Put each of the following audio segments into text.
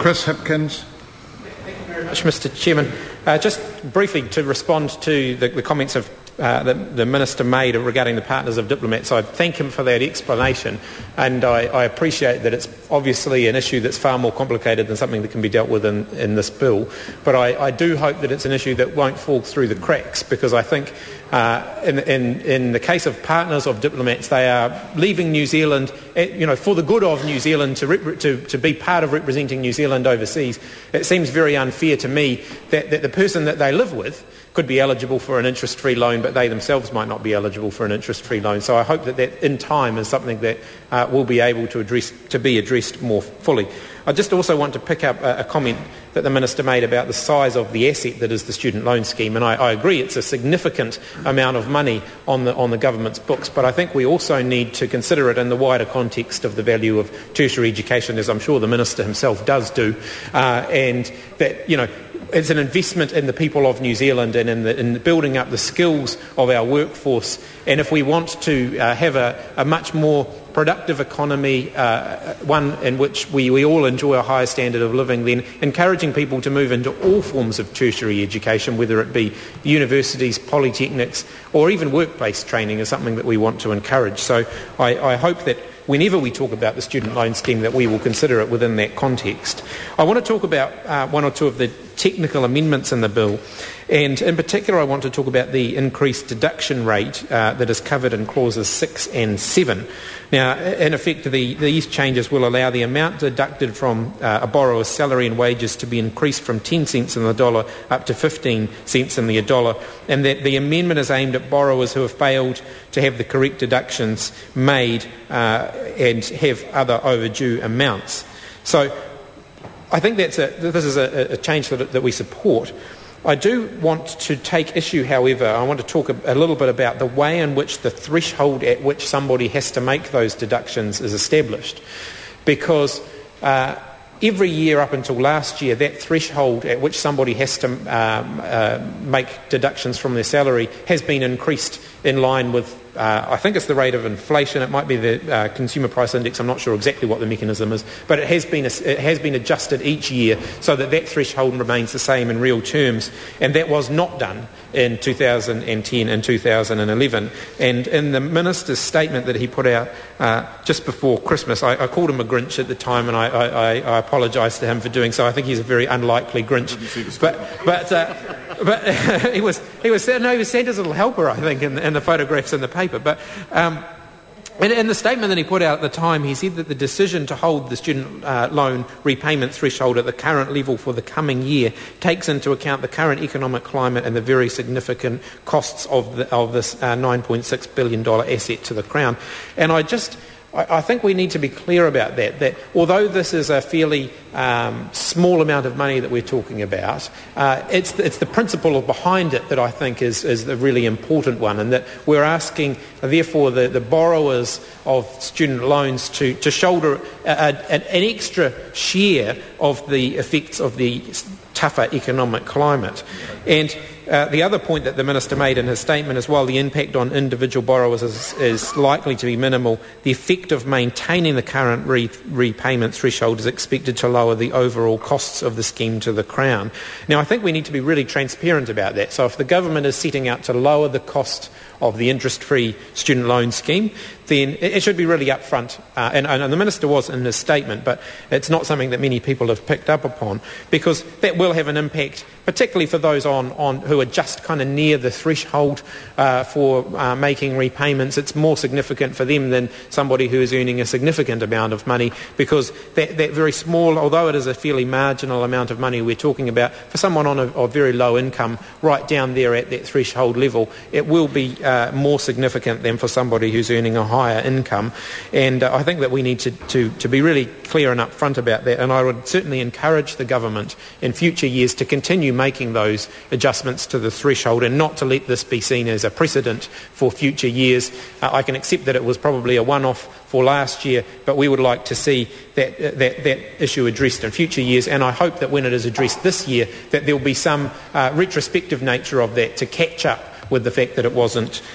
Chris Hipkins. Thank you very much, Mr. Chairman. Just briefly to respond to the comments of the Minister made regarding the partners of diplomats. I thank him for that explanation, and I appreciate that it's obviously an issue that's far more complicated than something that can be dealt with in this bill, but I do hope that it's an issue that won't fall through the cracks, because I think in the case of partners of diplomats, they are leaving New Zealand, for the good of New Zealand, to be part of representing New Zealand overseas. It seems very unfair to me that the person that they live with could be eligible for an interest-free loan, but they themselves might not be eligible for an interest-free loan. So I hope that in time is something that will be able to be addressed more fully. I just also want to pick up a comment that the Minister made about the size of the asset that is the student loan scheme, and I agree it's a significant amount of money on the government's books, but I think we also need to consider it in the wider context of the value of tertiary education, as I'm sure the Minister himself does do, and that, it's an investment in the people of New Zealand and in building up the skills of our workforce. And if we want to have a much more productive economy, one in which we all enjoy a higher standard of living, then encouraging people to move into all forms of tertiary education, whether it be universities, polytechnics, or even work-based training, is something that we want to encourage. So I hope that whenever we talk about the student loan scheme, that we will consider it within that context. I want to talk about one or two of the technical amendments in the bill, and in particular I want to talk about the increased deduction rate that is covered in clauses 6 and 7. Now, in effect, these changes will allow the amount deducted from a borrower's salary and wages to be increased from 10 cents in the dollar up to 15 cents in the dollar, and that the amendment is aimed at borrowers who have failed to have the correct deductions made and have other overdue amounts. So I think this is a change that we support. I do want to take issue, however, I want to talk a little bit about the way in which the threshold at which somebody has to make those deductions is established. Because every year up until last year, that threshold at which somebody has to make deductions from their salary has been increased in line with, I think it's the rate of inflation, it might be the consumer price index, I'm not sure exactly what the mechanism is, but it has been adjusted each year so that threshold remains the same in real terms, and that was not done in 2010 and 2011. And in the Minister's statement that he put out just before Christmas, I called him a Grinch at the time, and I apologise to him for doing so. I think he's a very unlikely Grinch. But he was Santa's little helper, I think, in the photographs in the paper. But in the statement that he put out at the time, he said that the decision to hold the student loan repayment threshold at the current level for the coming year takes into account the current economic climate and the very significant costs of this $9.6 billion asset to the Crown. And I think we need to be clear about that although this is a fairly small amount of money that we're talking about, it's the principle behind it that I think is the really important one, and that we're asking, therefore, the borrowers of student loans to shoulder an extra share of the effects of the tougher economic climate. And the other point that the Minister made in his statement is, while the impact on individual borrowers is likely to be minimal, the effect of maintaining the current repayment threshold is expected to lower the overall costs of the scheme to the Crown. Now, I think we need to be really transparent about that. So if the government is setting out to lower the cost of the interest-free student loan scheme, then it should be really upfront. And the Minister was in his statement, but it's not something that many people have picked up upon, because that will have an impact, particularly for those on who are just kind of near the threshold for making repayments. It's more significant for them than somebody who is earning a significant amount of money, because that very small, although it is a fairly marginal amount of money we're talking about, for someone on a very low income, right down there at that threshold level, it will be more significant than for somebody who's earning a higher income. And I think that we need to be really clear and upfront about that, and I would certainly encourage the government in future years to continue making those adjustments to the threshold and not to let this be seen as a precedent for future years. I can accept that it was probably a one-off for last year, but we would like to see that issue addressed in future years, and I hope that when it is addressed this year, that there will be some retrospective nature of that to catch up with the fact that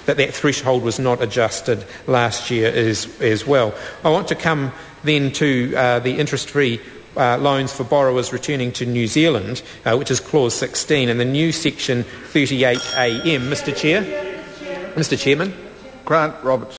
that threshold was not adjusted last year as well. I want to come then to the interest-free loans for borrowers returning to New Zealand, which is clause 16, and the new section 38AM. Mr. Chairman. Grant Roberts.